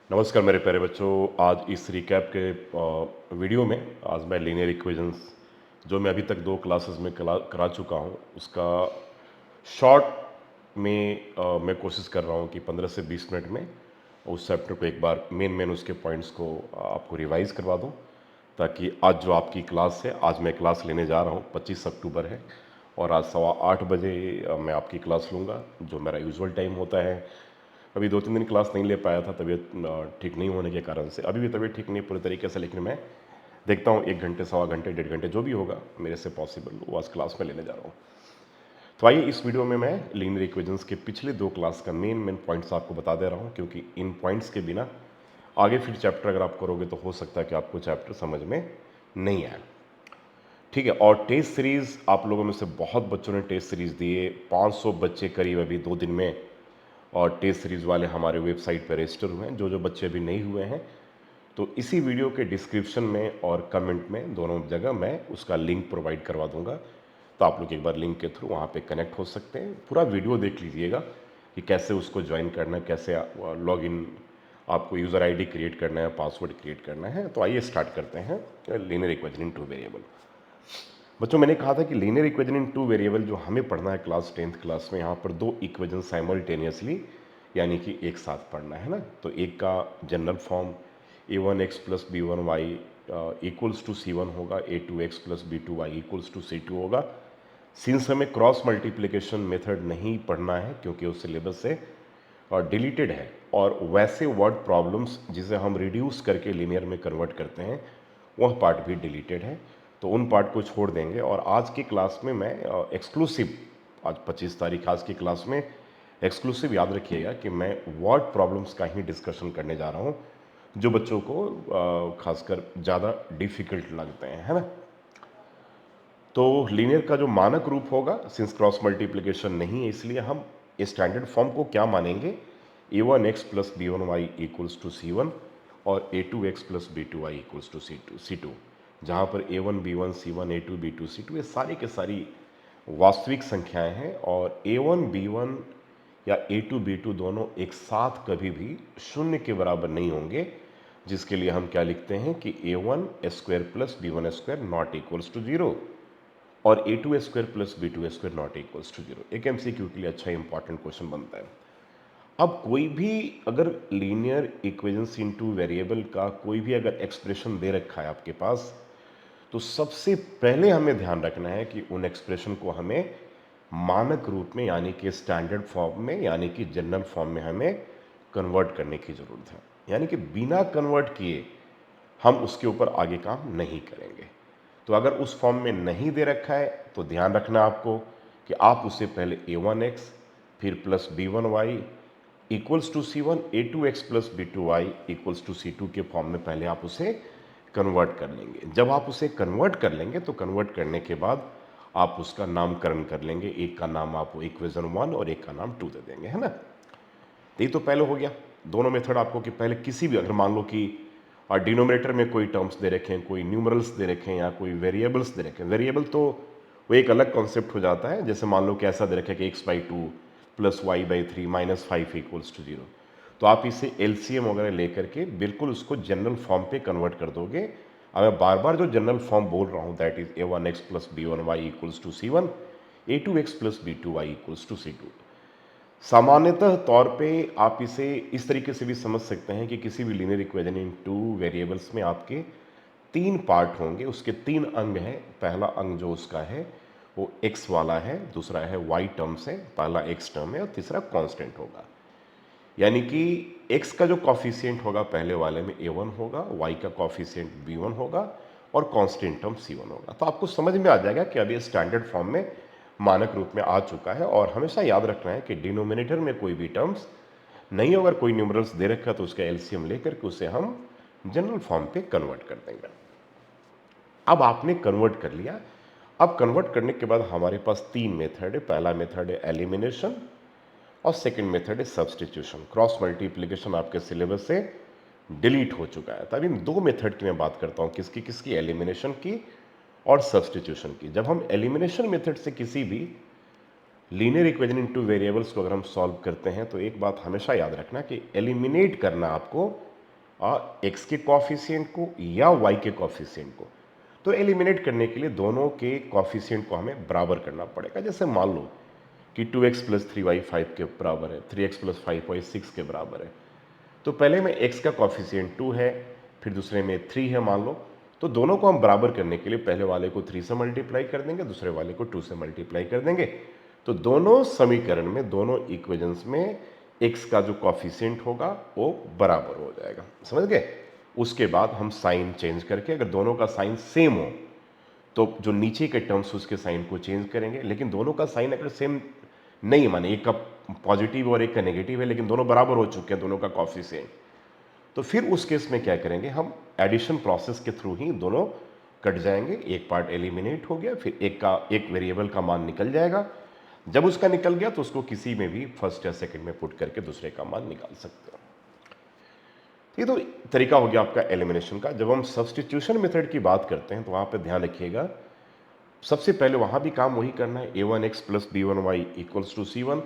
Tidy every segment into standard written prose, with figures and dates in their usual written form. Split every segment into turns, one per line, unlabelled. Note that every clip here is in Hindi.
नमस्कार मेरे प्यारे बच्चों। आज इस रिकैप के वीडियो में आज मैं लीनियर इक्वेशंस जो मैं अभी तक 2 क्लासेस में करा चुका हूँ उसका शॉर्ट में मैं कोशिश कर रहा हूँ कि 15 से 20 मिनट में उस चैप्टर को एक बार मेन उसके पॉइंट्स को आपको रिवाइज करवा दूँ, ताकि आज जो आपकी क्लास है, आज मैं क्लास लेने जा रहा हूँ, 25 अक्टूबर है और आज 8:15 बजे मैं आपकी क्लास लूँगा, जो मेरा यूजुअल टाइम होता है। अभी 2-3 दिन क्लास नहीं ले पाया था तबीयत ठीक नहीं होने के कारण से। अभी भी तबीयत ठीक नहीं पूरी तरीके से, लेकिन मैं देखता हूँ 1 घंटे, सवा घंटे, 1.5 घंटे जो भी होगा मेरे से पॉसिबल वो आज क्लास में लेने जा रहा हूँ। तो आइए इस वीडियो में मैं लीनियर इक्वेशंस के पिछले 2 क्लास का मेन पॉइंट्स आपको बता दे रहा हूँ, क्योंकि इन पॉइंट्स के बिना आगे फिर चैप्टर अगर आप करोगे तो हो सकता है कि आपको चैप्टर समझ में नहीं आए। ठीक है। और टेस्ट सीरीज आप लोगों में से बहुत बच्चों ने टेस्ट सीरीज दिए, 500 बच्चे करीब अभी 2 दिन में और टेस्ट सीरीज वाले हमारे वेबसाइट पर रजिस्टर हुए हैं। जो बच्चे अभी नहीं हुए हैं तो इसी वीडियो के डिस्क्रिप्शन में और कमेंट में दोनों जगह मैं उसका लिंक प्रोवाइड करवा दूंगा, तो आप लोग एक बार लिंक के थ्रू वहाँ पे कनेक्ट हो सकते हैं। पूरा वीडियो देख लीजिएगा कि कैसे उसको ज्वाइन करना है, कैसे लॉग इन, आपको यूज़र आईडी क्रिएट करना है, पासवर्ड क्रिएट करना है। तो आइए स्टार्ट करते हैं लीनियर इक्वेशन इन 2 वेरिएबल। बच्चों, मैंने कहा था कि लीनियर इक्वेशन इन 2 वेरिएबल जो हमें पढ़ना है क्लास 10th क्लास में, यहाँ पर 2 इक्वेशन साइमल्टेनियसली यानी कि एक साथ पढ़ना है ना। तो एक का general form a1x plus b1y equals to c1 होगा, a2x plus b2y equals to c2 होगा। सिंस हमें क्रॉस मल्टीप्लिकेशन मेथड नहीं पढ़ना है क्योंकि उस सिलेबस से और डिलीटेड है, और वैसे वर्ड प्रॉब्लम्स जिसे हम रिड्यूस करके लीनियर में कन्वर्ट करते हैं वह पार्ट भी डिलीटेड है, तो उन पार्ट को छोड़ देंगे। और आज की क्लास में मैं एक्सक्लूसिव, आज 25 तारीख आज की क्लास में एक्सक्लूसिव याद रखिएगा कि मैं वर्ड प्रॉब्लम्स का ही डिस्कशन करने जा रहा हूँ, जो बच्चों को खासकर ज़्यादा डिफिकल्ट लगते हैं, है ना। तो लीनियर का जो मानक रूप होगा, सिंस क्रॉस मल्टीप्लिकेशन नहीं है इसलिए हम स्टैंडर्ड फॉर्म को क्या मानेंगे, a1x plus b1y equals to c1 और a2x plus b2y equals to c2, जहाँ पर a1 b1 c1 a2 b2 c2 ये सारी के सारी वास्तविक संख्याएं हैं, और a1 b1 या a2 b2 दोनों एक साथ कभी भी शून्य के बराबर नहीं होंगे, जिसके लिए हम क्या लिखते हैं कि a1 square plus b1 square not equals to 0 और a2 square plus b2 square not equals to 0। एक एमसीक्यू के लिए अच्छा इंपॉर्टेंट क्वेश्चन बनता है। अब कोई भी अगर लीनियर इक्वेशंस इनटू वेरिएबल का कोई भी अगर एक्सप्रेशन दे रखा है आपके पास, तो सबसे पहले हमें ध्यान रखना है कि उन एक्सप्रेशन को हमें मानक रूप में यानी कि स्टैंडर्ड फॉर्म में यानी कि जनरल फॉर्म में हमें कन्वर्ट करने की ज़रूरत है। यानी कि बिना कन्वर्ट किए हम उसके ऊपर आगे काम नहीं करेंगे। तो अगर उस फॉर्म में नहीं दे रखा है तो ध्यान रखना आपको कि आप उसे पहले a1x फिर plus b1y equals to c1 a2x plus b2y equals to c2 के फॉर्म में पहले आप उसे कन्वर्ट कर लेंगे। जब आप उसे कन्वर्ट कर लेंगे तो कन्वर्ट करने के बाद आप उसका नामकरण कर लेंगे, एक का नाम आप इक्वेशन 1 और एक का नाम 2 दे देंगे, है ना। ये तो पहले हो गया। दोनों मेथड आपको कि पहले किसी भी, अगर मान लो कि डिनोमिनेटर में कोई टर्म्स दे रखे हैं, कोई न्यूमरल्स दे रखे हैं या कोई वेरिएबल्स दे रखे हैं, वेरिएबल तो वो एक अलग कॉन्सेप्ट हो जाता है। जैसे मान लो कि ऐसा दे रखे कि x/2 plus y/3 minus 5 equals to 0, तो आप इसे एलसीएम वगैरह लेकर के बिल्कुल उसको जनरल फॉर्म पे कन्वर्ट कर दोगे। अब मैं बार बार जो जनरल फॉर्म बोल रहा हूँ, that is a1x plus b1y equals to c1 a2x plus b2y equals to c2। सामान्यतः तौर पे आप इसे इस तरीके से भी समझ सकते हैं कि किसी भी लीनियर इक्वेशन इन 2 वेरिएबल्स में आपके 3 पार्ट होंगे, उसके 3 अंग हैं। पहला अंग जो उसका है वो x वाला है, दूसरा है y टर्म्स है, पहला x टर्म है और तीसरा कांस्टेंट होगा। यानी कि x का जो कॉफिशिएंट होगा पहले वाले में a1 होगा, y का कॉफिशिएंट b1 होगा और कांस्टेंट टर्म c1 होगा। तो आपको समझ में आ जाएगा कि अभी स्टैंडर्ड फॉर्म में मानक रूप में आ चुका है। और हमेशा याद रखना है कि डिनोमिनेटर में कोई भी टर्म्स नहीं, अगर कोई न्यूमरल्स दे रखा तो उसका एलसीएम लेकर के उसे हम जनरल फॉर्म पे कन्वर्ट कर देंगे। अब आपने कन्वर्ट कर लिया। अब कन्वर्ट करने के बाद हमारे पास 3 मेथड है। पहला मेथड है एलिमिनेशन और सेकंड मेथड है सब्सटीट्यूशन। क्रॉस मल्टीप्लिकेशन आपके सिलेबस से डिलीट हो चुका है। तब इन 2 मेथड की मैं बात करता हूं, किसकी किसकी, एलिमिनेशन की और सब्सटीट्यूशन की। जब हम एलिमिनेशन मेथड से किसी भी लीनियर इक्वेशन इन 2 वेरिएबल्स को अगर हम सॉल्व करते हैं तो एक बात हमेशा याद रखना कि एलिमिनेट करना आपको एक्स के कॉफिशिएंट को या वाई के कॉफिशिएंट को। तो एलिमिनेट करने के लिए दोनों के कॉफिशिएंट को हमें बराबर करना पड़ेगा। जैसे मान लो कि 2x प्लस 3y 5 के बराबर है, 3x प्लस 5y 6 के बराबर है। तो पहले में x का कॉफिशिएंट 2 है, फिर दूसरे में 3 है मान लो। तो दोनों को हम बराबर करने के लिए पहले वाले को 3 से मल्टीप्लाई कर देंगे, दूसरे वाले को 2 से मल्टीप्लाई कर देंगे। तो दोनों समीकरण में, दोनों इक्वेशंस में x का जो कॉफिशिएंट होगा वो बराबर हो जाएगा। समझ गए? उसके बाद हम साइन चेंज करके, अगर दोनों का साइन सेम हो तो जो नीचे के टर्म्स उसके साइन को चेंज करेंगे। लेकिन दोनों का साइन अगर सेम नहीं, माने एक का पॉजिटिव और एक का नेगेटिव है लेकिन दोनों बराबर हो चुके हैं, दोनों का कॉफिशिएंट, तो फिर उस केस में क्या करेंगे, हम एडिशन प्रोसेस के थ्रू ही दोनों कट जाएंगे। एक पार्ट एलिमिनेट हो गया, फिर एक वेरिएबल का मान निकल जाएगा। जब उसका निकल गया तो उसको किसी में भी फर्स्ट या सेकंड में पुट करके दूसरे का मान निकाल सकते हो। ये तो तरीका हो गया आपका एलिमिनेशन का। जब हम सब्स्टिट्यूशन मेथड की बात करते हैं तो वहां पे ध्यान रखिएगा, सबसे पहले वहां भी काम वही करना है। a1x plus b1y equals to c1,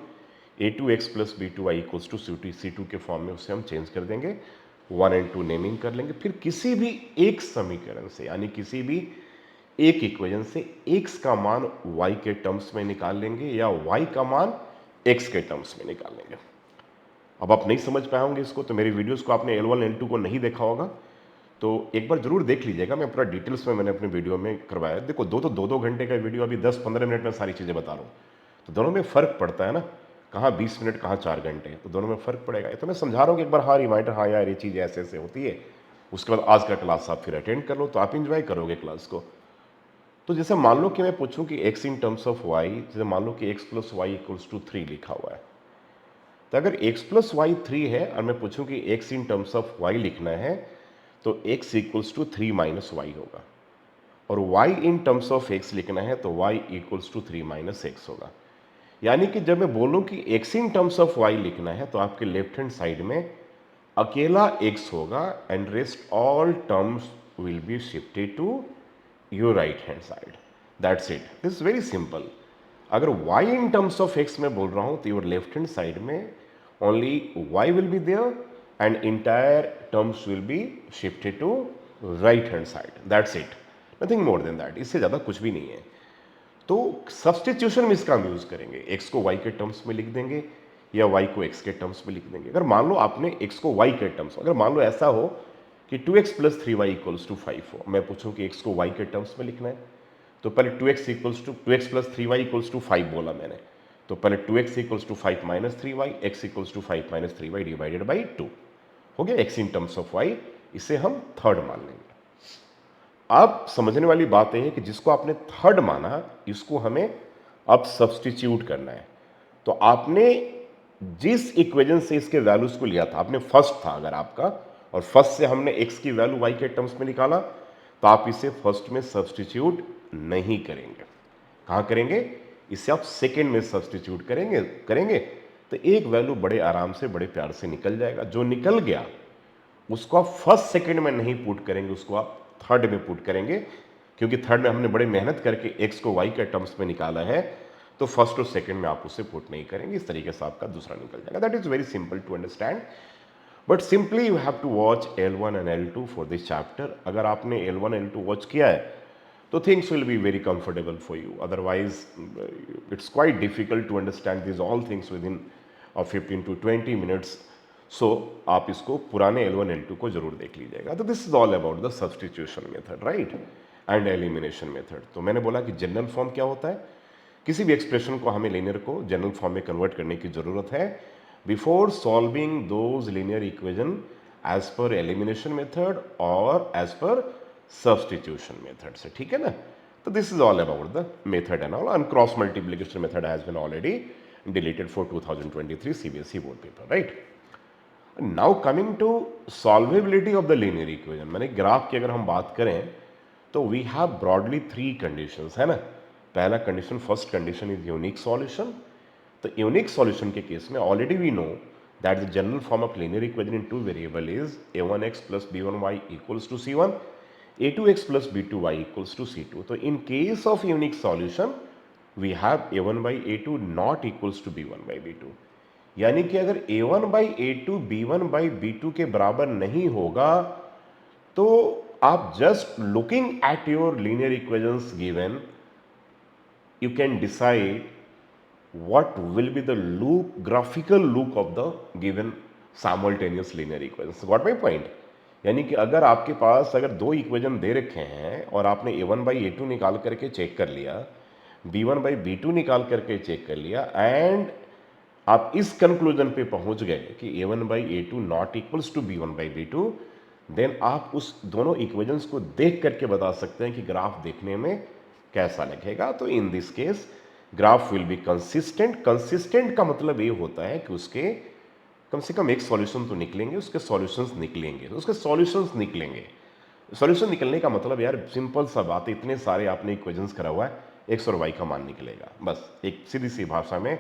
a2x plus b2y equals to c2 के फॉर्म में उसे हम चेंज कर देंगे, 1 और 2 नेमिंग कर लेंगे। फिर किसी भी एक समीकरण से, यानी किसी भी एक इक्वेशन से x का मान y के टर्म्स में निकाल लेंगे या y का मान x के टर्म्स में निकाल लेंगे। अब आप नहीं समझ पाए होंगे इसको, तो मेरी वीडियोस को आपने L1 L2 को नहीं देखा होगा तो एक बार जरूर देख लीजिएगा। मैं पूरा डिटेल्स में मैंने अपने वीडियो में करवाया। देखो दो घंटे का वीडियो, अभी 10-15 मिनट में सारी चीज़ें बता रहा हूँ, तो दोनों में फ़र्क पड़ता है ना, कहाँ 20 मिनट कहाँ 4 घंटे, तो दोनों में फ़र्क पड़ेगा। तो मैं समझा रहा हूँ कि एक बार हाँ रिमाइंडर, हाँ यार ये चीज़ ऐसे ऐसे होती है। उसके बाद आज का क्लास आप फिर अटेंड कर लो तो आप इंजॉय करोगे क्लास को। तो जैसे मान लो कि मैं पूछूं कि x in terms of y, जैसे मान लो कि x plus y equals to 3 लिखा हुआ है, तो अगर x प्लस वाई 3 है और मैं पूछूं कि x in terms of y लिखना है तो x equals to 3 minus y होगा, और y in terms of x लिखना है तो y equals to 3 minus x होगा। यानी कि जब मैं बोलूं कि x in terms of y लिखना है तो आपके लेफ्ट हैंड साइड में अकेला x होगा and rest all terms will be shifted to your right hand side. That's it, this is very simple. अगर y in terms of x में बोल रहा हूं तो योर लेफ्ट हैंड साइड में only y will be there and entire terms will be shifted to right hand side. That's it, nothing more than that, इससे ज्यादा कुछ भी नहीं है। तो सब्स्टिट्यूशन में इसका हम यूज करेंगे, x को y के टर्म्स में लिख देंगे या y को x के टर्म्स में लिख देंगे। अगर मान लो आपने x को y के टर्म्स, अगर मान लो ऐसा हो कि 2x plus 3y equals to 5 हो, मैं पूछूं कि x को y के टर्म्स में लिखना है, तो पहले 2x plus 3y equals to 5 बोला मैंने, तो पहले 2x equals to 5 minus 3y, x equals to 5 minus 3y divided by 2 हो गया x in terms of y। इसे हम थर्ड मान लेंगे। अब समझने वाली बात यह है कि जिसको आपने थर्ड माना इसको हमें अब सब्स्टिट्यूट करना है। तो आपने जिस इक्वेशन से इसके वैल्यूज को लिया था, आपने फर्स्ट था अगर आपका, और फर्स्ट से हमने x की वैल्यू y के टर्म्स में निकाला, तो आप इसे फर्स्ट में सब्स्टिट्यूट नहीं करेंगे। कहां करेंगे? इसे आप सेकेंड में सब्स्टिट्यूट करेंगे तो एक वैल्यू बड़े आराम से, बड़े प्यार से निकल जाएगा। जो निकल गया उसको आप फर्स्ट सेकेंड में नहीं पुट करेंगे, उसको आप थर्ड में पुट करेंगे, क्योंकि थर्ड में हमने बड़े मेहनत करके x को y के टर्म्स में निकाला है, तो फर्स्ट और सेकेंड में आप उसे पुट नहीं करेंगे। इस तरीके से आपका दूसरा निकल जाएगा। That is very simple to understand, but simply you have to watch L1 and L2 for this chapter. अगर आपने L1 L2 वॉच किया है तो things will be very comfortable for you, otherwise it's quite difficult to understand this all things within 15 to 20 minutes. सो आप इसको पुराने L1 L2 को जरूर देख लीजिएगा। तो this is all about the substitution method, right, and elimination method. तो मैंने बोला कि जनरल फॉर्म क्या होता है, किसी भी एक्सप्रेशन को हमें लीनियर को जनरल फॉर्म में कन्वर्ट करने की जरूरत है before solving those linear equation as per elimination method और एज पर सब्स्टिट्यूशन मेथड से, ठीक है ना। तो this is all about the method and all, and cross multiplication method has been already deleted for 2023 CBSE board paper, right. Now coming to solvability of the linear equation, मैंने ग्राफ की अगर हम बात करें तो वी हैव ब्रॉडली 3 कंडीशंस, है ना। पहला condition, first condition is unique solution. तो यूनिक सॉल्यूशन के केस में already we know that the general form of linear equation in two variable is a1x plus b1y equals to c1, a2x plus b2y equals to c2। तो in case of unique solution we have a1 by a2 not equals to b1 by b2। यानी कि अगर a1 by a2 b1 by b2 के बराबर नहीं होगा तो आप just looking at your linear equations given you can decide what will be the loop, graphical loop of the given simultaneous linear equations. Got my point? यानी कि अगर आपके पास अगर दो इक्वेशन दे रखे हैं और आपने a1 बाई a2 निकाल करके चेक कर लिया, b1 बाई b2 निकाल करके चेक कर लिया एंड आप इस कंक्लूजन पे पहुंच गए कि a1 by a2 not equals to b1 by b2, then आप उस दोनों इक्वेशंस को देख करके बता सकते हैं कि ग्राफ देखने में कैसा लगेगा। तो in this case graph will be consistent. Consistent का मतलब ये होता है कि उसके कम से कम एक सॉल्यूशन तो निकलेंगे, उसके सॉल्यूशंस निकलेंगे, तो उसके सॉल्यूशंस निकलेंगे। सॉल्यूशन निकलने का मतलब यार सिंपल सा बात है, इतने सारे आपने इक्वेशंस करा हुआ है, एक्स और वाई का मान निकलेगा। बस एक सीधी सी भाषा में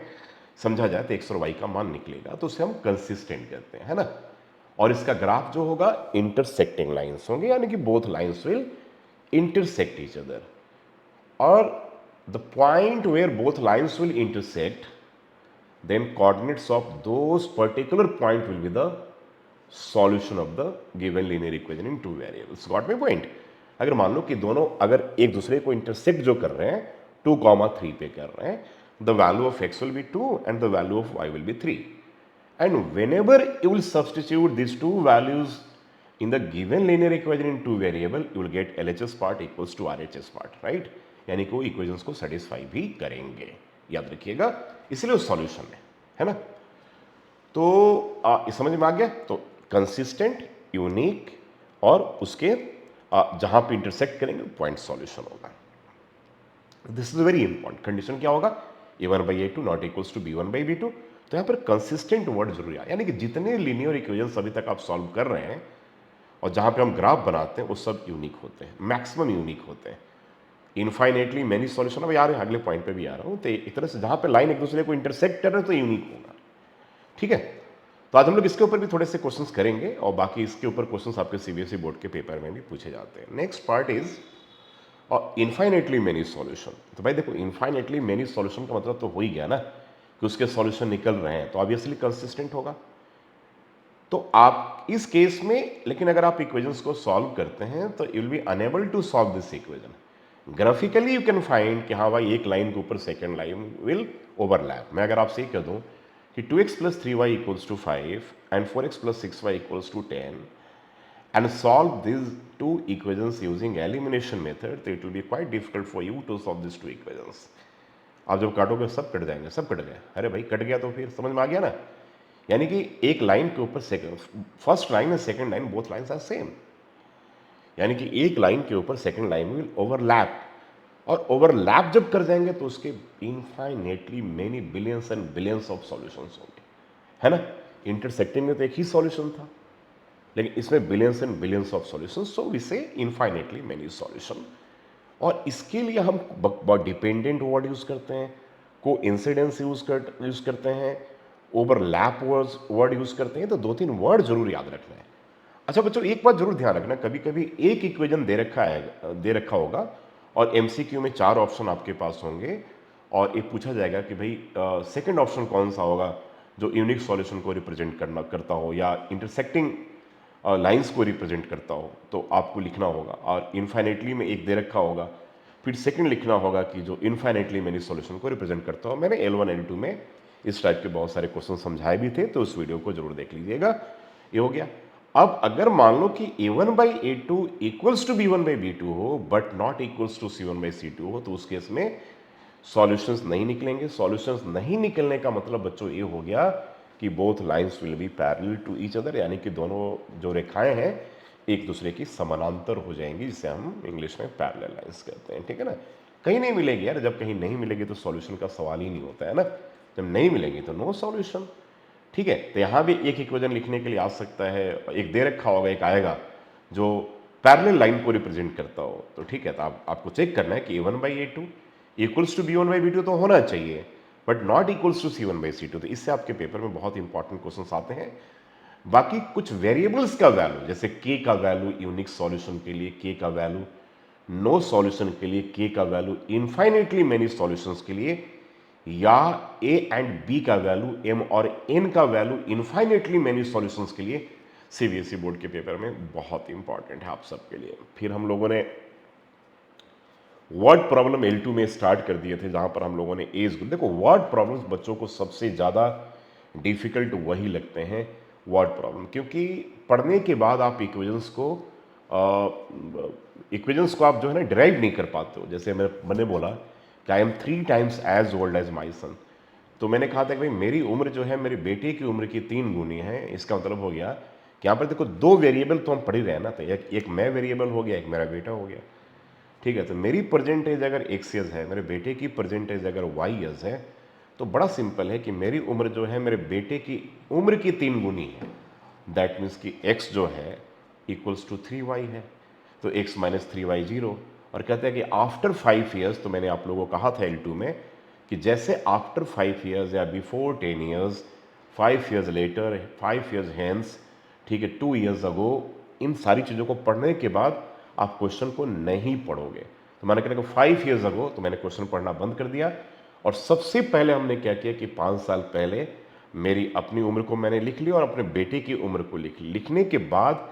समझा जाए तो एक्स और वाई का मान निकलेगा, तो उसे हम कंसिस्टेंट कहते हैं, है ना। और इसका ग्राफ जो होगा इंटरसेक्टिंग लाइंस होंगे, यानी कि both lines will intersect each other, or the point where both lines will intersect, then coordinates of those particular point will be the solution of the given linear equation in two variables. Got my point? अगर मान लो कि दोनों अगर एक दूसरे को इंटरसेक्ट जो कर रहे हैं 2,3 पे कर रहे हैं, the value of x will be 2 and the value of y will be 3, and whenever you will substitute these two values in the given linear equation in two variable, you will get LHS part equals to RHS part, right? यानी कि वो इक्वेशंस को सेटिस्फाई भी करेंगे, याद रखिएगा, इसलिए वो सॉल्यूशन है ना। तो इस समझ में आ गया। तो कंसिस्टेंट, यूनिक और उसके जहां पे इंटरसेक्ट करेंगे पॉइंट सॉल्यूशन होगा। This is very important. Condition क्या होगा? a1 by a2 not equals to b1 by b2। तो यहां पर कंसिस्टेंट वर्ड जरूरी है, यानी कि जितने लीनियर इक्वेशंस अभी तक आप सॉल्व कर रहे हैं और जहां पे हम ग्राफ बनाते हैं वो सब यूनिक होते हैं, मैक्सिमम यूनिक होते हैं। इनफाइनेटली मैनी सॉल्यूशन, अब यार अगले पॉइंट पे भी आ रहा हूं। तो एक तरह से जहां पे लाइन एक दूसरे को इंटरसेक्ट कर रहे हैं तो यूनिक होगा, ठीक है। तो आज हम लोग इसके ऊपर भी थोड़े से क्वेश्चंस करेंगे और बाकी इसके ऊपर क्वेश्चंस आपके सीबीएसई बोर्ड के पेपर में भी पूछे जाते हैं। Next part is infinitely many solution. तो भाई देखो, इनफाइनेटली मेनी सॉल्यूशन का मतलब तो हो ही गया ना कि उसके सॉल्यूशन निकल रहे हैं, तो ऑब्वियसली कंसिस्टेंट होगा। तो आप इस केस में, लेकिन अगर आप इक्वेशंस को सॉल्व करते हैं तो you will be unable to solve this equation. Graphically you can find कि हाँ भाई एक लाइन के ऊपर सेकेंड लाइन विल ओवरलैप। मैं अगर आपसे कह दूं कि 2x plus 3y equals to 5 and 4x plus 6y equals to 10 and solve these two equations using elimination method, तो it will be quite difficult for you to solve these two equations. आप जब काटोगे सब कट जाएंगे, सब कट गए। अरे भाई कट गया तो फिर समझ में आ गया ना। यानी कि एक लाइन के ऊपर second, first line and second line both lines are same, यानी कि एक लाइन के ऊपर सेकंड लाइन विल ओवरलैप, और ओवरलैप जब कर जाएंगे तो उसके infinitely many billions and billions of solutions होंगे, है ना। इंटरसेक्टिंग में तो एक ही सॉल्यूशन था, लेकिन इसमें billions and billions of solution, so we say infinitely many solution. और इसके लिए हम बहुत डिपेंडेंट वर्ड यूज करते हैं, को इंसिडेंस यूज करते हैं, ओवरलैप वर्ड यूज करते हैं। तो दो तीन वर्ड जरूर याद रखना है। अच्छा बच्चों, एक बात जरूर ध्यान रखना, कभी कभी एक इक्वेशन दे रखा होगा और एमसीक्यू में 4 ऑप्शन आपके पास होंगे और एक पूछा जाएगा कि भाई सेकंड ऑप्शन कौन सा होगा जो यूनिक सॉल्यूशन को रिप्रेजेंट करता हो या इंटरसेक्टिंग लाइंस को रिप्रेजेंट करता हो, तो आपको लिखना होगा। और इनफाइनेटली में एक दे रखा होगा, फिर सेकंड लिखना होगा कि जो इनफाइनेटली मेनी सॉल्यूशन को रिप्रेजेंट करता हो। मैंने L1 L2 में इस टाइप के बहुत सारे क्वेश्चन समझाए भी थे, तो उस वीडियो को जरूर देख लीजिएगा। ये हो गया। अब अगर मान लो कि a1 by a2 equals to b1 by b2 हो but not equals to c1 by c2 हो, तो उस केस में सॉल्यूशंस नहीं निकलेंगे। सॉल्यूशंस नहीं निकलने का मतलब बच्चों ये हो गया कि both lines will be parallel to each other, यानी कि दोनों जो रेखाएं हैं एक दूसरे की समानांतर हो जाएंगी, जिसे हम इंग्लिश में पैरेलल लाइंस कहते हैं, ठीक है ना। कहीं नहीं मिलेगी यार, जब कहीं नहीं मिलेगी तो सॉल्यूशन का सवाल ही नहीं होता है ना। जब नहीं मिलेगी तो नो सॉल्यूशन, ठीक है। तो यहां भी एक इक्वेशन लिखने के लिए आ सकता है, एक दे रखा होगा, एक आएगा जो पैरेलल लाइन को रिप्रेजेंट करता हो, तो ठीक है। तो आपको चेक करना है कि a1 by a2 equals to b1 by b2 तो होना चाहिए, but not equals to c1 by c2। तो इससे आपके पेपर में बहुत इंपॉर्टेंट क्वेश्चन आते हैं। बाकी कुछ वेरिएबल्स का वैल्यू, जैसे k का वैल्यू यूनिक सॉल्यूशन के लिए k का वैल्यू, नो सॉल्यूशन के लिए k का वैल्यू, इनफाइनेटली मेनी सॉल्यूशंस के लिए या ए एंड बी का वैल्यू, एम और एन का वैल्यू इनफाइनेटली मैनी सॉल्यूशंस के लिए सीबीएसई बोर्ड के पेपर में बहुत इंपॉर्टेंट है आप सबके लिए। फिर हम लोगों ने वर्ड प्रॉब्लम L2 में स्टार्ट कर दिए थे, जहां पर हम लोगों ने एज ग्रुप, देखो वर्ड प्रॉब्लम्स बच्चों को सबसे ज़्यादा डिफिकल्ट वही लगते हैं वर्ड प्रॉब्लम, क्योंकि पढ़ने के बाद आप इक्वेशंस को आप जो है ना डिराइव नहीं कर पाते हो। जैसे मैंने बोला कि I am 3 times as old as my son, तो मैंने कहा था कि भाई मेरी उम्र जो है मेरे बेटे की उम्र की 3 गुनी है। इसका मतलब हो गया कि यहाँ पर देखो 2 वेरिएबल तो हम पढ़ ही रहे हैं ना, तो एक मैं वेरिएबल हो गया, एक मेरा बेटा हो गया, ठीक है। तो मेरी प्रेजेंट एज अगर x ईयर्स है, मेरे बेटे की प्रेजेंट एज अगर y ईयर्स है, तो बड़ा सिंपल है कि मेरी उम्र जो है मेरे बेटे की उम्र की 3 गुनी है। दैट मीन्स कि x जो है इक्वल्स टू 3y है, तो x माइनस 3y 0। और कहते हैं कि आफ्टर 5 ईयर्स, तो मैंने आप लोगों को कहा था L2 में कि जैसे आफ्टर 5 ईयर्स या before 10 years, 5 years later, 5 years hence, ठीक है, 2 ईयर्स अगो, इन सारी चीज़ों को पढ़ने के बाद आप क्वेश्चन को नहीं पढ़ोगे। तो मैंने कहा 5 ईयर्स अगो, तो मैंने क्वेश्चन पढ़ना बंद कर दिया। और सबसे पहले हमने क्या किया कि 5 साल पहले मेरी अपनी उम्र को मैंने लिख लिया और अपने बेटे की उम्र को लिख ली। लिखने के बाद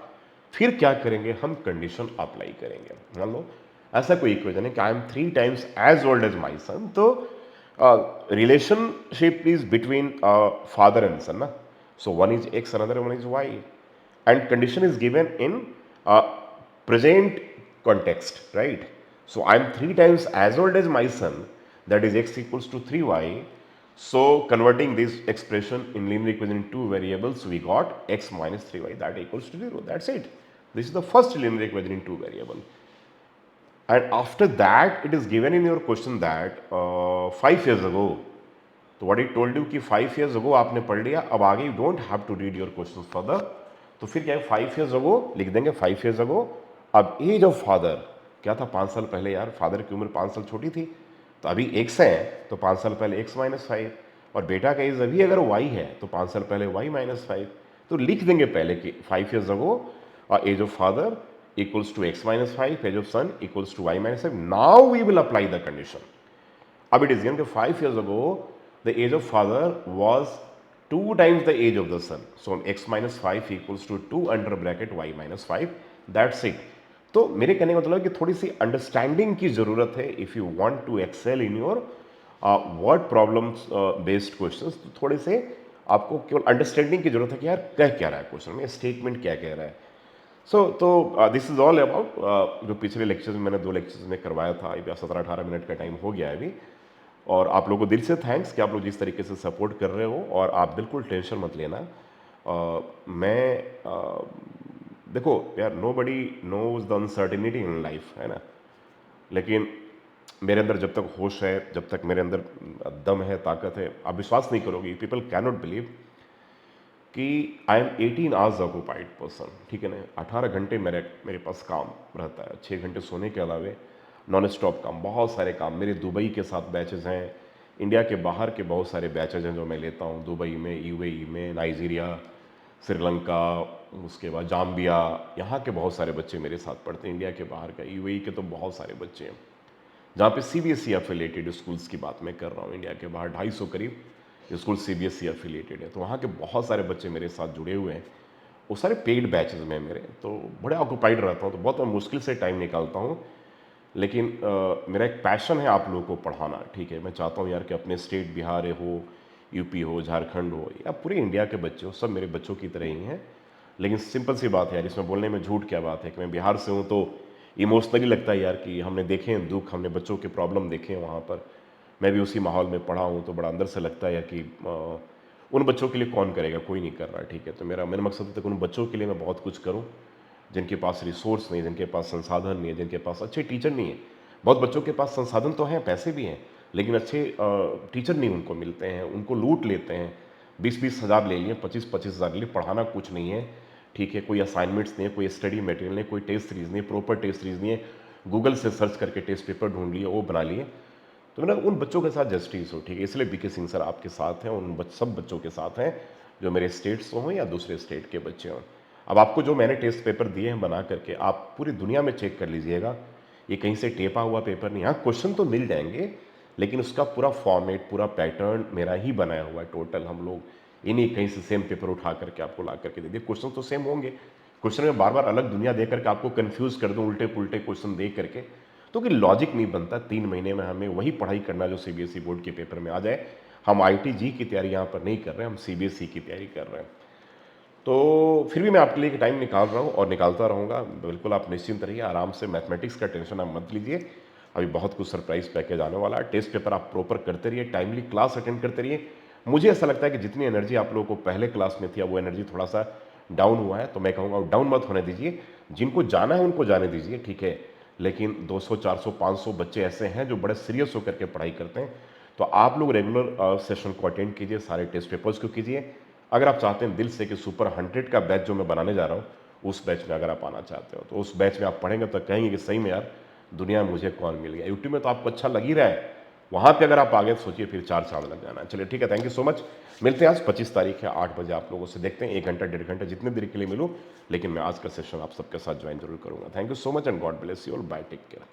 फिर क्या करेंगे, हम कंडीशन अप्लाई करेंगे। मान लो ऐसा कोई इक्वेशन है कि I am 3 times as old as my son, तो relationship is between father and son ना, so one is x, another one is y, and condition is given in present context, right? So I'm 3 times as old as my son, that is x equals to 3y. So converting this expression in linear equation in 2 variables, we got x minus 3y, that equals to 0. That's it. This is the first linear equation in 2 variable. And after that it is given in your question that 5 years ago, तो व्हाट इट टोल्ड यू कि 5 years ago आपने पढ़ लिया, अब आगे you don't have to read your question further. तो फिर क्या है, 5 years ago लिख देंगे 5 years ago। अब एज ऑफ फादर क्या था, 5 साल पहले यार फादर की उम्र 5 साल छोटी थी, तो अभी x है तो 5 साल पहले x माइनस 5, और बेटा का एज अभी अगर y है तो 5 साल पहले y माइनस 5। तो लिख देंगे पहले कि 5 years ago age of father equals to x minus 5, age of son equals to y minus 5. Now we will apply the condition. अब it is given कि 5 years ago the age of father was 2 times the age of the son. So x minus 5 equals to 2 under bracket y minus 5. That's it. तो मेरे कहने का मतलब कि थोड़ी सी अंडरस्टैंडिंग की जरूरत है if you want to excel in your word problems based questions. तो थोड़े से आपको केवल अंडरस्टैंडिंग की जरूरत है कि यार कह क्या रहा है क्वेश्चन में, स्टेटमेंट क्या कह रहा है। तो दिस इज ऑल अबाउट जो पिछले लेक्चर्स में मैंने 2 लेक्चर्स में करवाया था, 17-18 मिनट का टाइम हो गया है अभी। और आप लोगों को दिल से थैंक्स कि आप लोग जिस तरीके से सपोर्ट कर रहे हो, और आप बिल्कुल टेंशन मत लेना। देखो यार, nobody knows the uncertainty in life, है ना, लेकिन मेरे अंदर जब तक होश है, जब तक मेरे अंदर दम है, ताकत है, आप विश्वास नहीं करोगे, पीपल कैन नॉट बिलीव कि I M 18 hours occupied person, ठीक है ना। 18 घंटे मेरे पास काम रहता है, 6 घंटे सोने के अलावे नॉन स्टॉप काम, बहुत सारे काम। मेरे दुबई के साथ बैचेज हैं, इंडिया के बाहर के बहुत सारे बैचेज हैं जो मैं लेता हूँ, दुबई में, यूएई में, नाइजीरिया, श्रीलंका, उसके बाद जाम्बिया, यहाँ के बहुत सारे बच्चे मेरे साथ पढ़ते हैं। इंडिया के बाहर का, यूएई के तो बहुत सारे बच्चे हैं, जहाँ पे सीबीएसई एफिलिएटेड स्कूल्स की बात मैं कर रहा हूँ। इंडिया के बाहर 250 करीब स्कूल सीबीएसई एफिलिएटेड है, तो वहाँ के बहुत सारे बच्चे मेरे साथ जुड़े हुए हैं। वो सारे पेड बैचेज में मेरे, तो बड़े ऑक्यूपाइड रहता हूँ, तो बहुत मुश्किल से टाइम निकालता हूँ। लेकिन मेरा एक पैशन है आप लोगों को पढ़ाना, ठीक है। मैं चाहता हूँ यार कि अपने स्टेट, बिहार हो, यूपी हो, झारखंड हो, या पूरे इंडिया के बच्चे हो, सब मेरे बच्चों की तरह ही हैं। लेकिन सिंपल सी बात है यार, इसमें बोलने में झूठ क्या बात है कि मैं बिहार से हूँ, तो इमोशनली लगता है यार कि हमने देखे हैं दुख, हमने बच्चों के प्रॉब्लम देखे हैं वहाँ पर। मैं भी उसी माहौल में पढ़ा हूँ, तो बड़ा अंदर से लगता है यार कि उन बच्चों के लिए कौन करेगा, कोई नहीं कर रहा, ठीक है। तो मेरा मकसद है कि उन बच्चों के लिए मैं बहुत कुछ करूँ जिनके पास रिसोर्स नहीं, जिनके पास संसाधन नहीं है, जिनके पास अच्छे टीचर नहीं है। बहुत बच्चों के पास संसाधन तो हैं, पैसे भी हैं, लेकिन अच्छे टीचर नहीं उनको मिलते हैं, उनको लूट लेते हैं। 20-20 हज़ार ले लिए, 25-25 हज़ार ले लिए, पढ़ाना कुछ नहीं है, ठीक है। कोई असाइनमेंट्स नहीं है, कोई स्टडी मटेरियल नहीं, कोई टेस्ट सीरीज नहीं, प्रॉपर टेस्ट सीरीज नहीं है, गूगल से सर्च करके टेस्ट पेपर ढूंढ लिए, वो बना लिए। तो मेरा उन बच्चों के साथ जस्टिस हो, ठीक है। इसलिए बीके सिंह सर आपके साथ हैं, सब बच्चों के साथ हैं जो मेरे स्टेट से हों या दूसरे स्टेट के बच्चे हों। अब आपको जो मैंने टेस्ट पेपर दिए हैं बना करके, आप पूरी दुनिया में चेक कर लीजिएगा, ये कहीं से टेपा हुआ पेपर नहीं। हाँ, क्वेश्चन तो मिल जाएंगे, लेकिन उसका पूरा फॉर्मेट, पूरा पैटर्न मेरा ही बनाया हुआ है टोटल। हम लोग इन्हीं कहीं से सेम पेपर उठा करके आपको ला करके दे दिए। क्वेश्चन तो सेम होंगे, क्वेश्चन में बार बार अलग दुनिया दे करके आपको कंफ्यूज कर दूं, उल्टे पुल्टे क्वेश्चन दे करके, तो कि लॉजिक नहीं बनता। 3 महीने में हमें वही पढ़ाई करना जो सीबीएसई बोर्ड के पेपर में आ जाए। हम आईटी जी की तैयारी यहाँ पर नहीं कर रहे हैं, हम सीबीएसई की तैयारी कर रहे हैं। तो फिर भी मैं आपके लिए टाइम निकाल रहा हूँ और निकालता रहूँगा। बिल्कुल आप निश्चिंत रहिए, आराम से। मैथमेटिक्स का टेंशन आप मत लीजिए, अभी बहुत कुछ सरप्राइज पैकेज आने वाला है। टेस्ट पेपर आप प्रॉपर करते रहिए, टाइमली क्लास अटेंड करते रहिए। मुझे ऐसा लगता है कि जितनी एनर्जी आप लोगों को पहले क्लास में थी, अब वो एनर्जी थोड़ा सा डाउन हुआ है, तो मैं कहूँगा डाउन मत होने दीजिए। जिनको जाना है उनको जाने दीजिए, ठीक है, लेकिन 200, 400, 500 बच्चे ऐसे हैं जो बड़े सीरियस होकर के पढ़ाई करते हैं। तो आप लोग रेगुलर सेशन को अटेंड कीजिए, सारे टेस्ट पेपर्स को कीजिए। अगर आप चाहते हैं दिल से कि सुपर 100 का बैच जो मैं बनाने जा रहा हूँ, उस बैच में अगर आप आना चाहते हो, तो उस बैच में आप पढ़ेंगे तो कहेंगे कि सही में यार दुनिया में मुझे कौन मिल गया। यूट्यूब में तो आपको अच्छा लग ही रहा है, वहाँ पे अगर आप आगे सोचिए फिर 4 चांद लग जाना। चलिए ठीक है, थैंक यू सो मच। मिलते हैं आज 25 तारीख है 8 बजे, आप लोगों से देखते हैं 1 घंटा 1.5 घंटा जितने देर के लिए मिलूँ, लेकिन मैं आज का सेशन आप सबके साथ ज्वाइन जरूर करूँगा। Thank you so much and God bless you all. Bye, take care.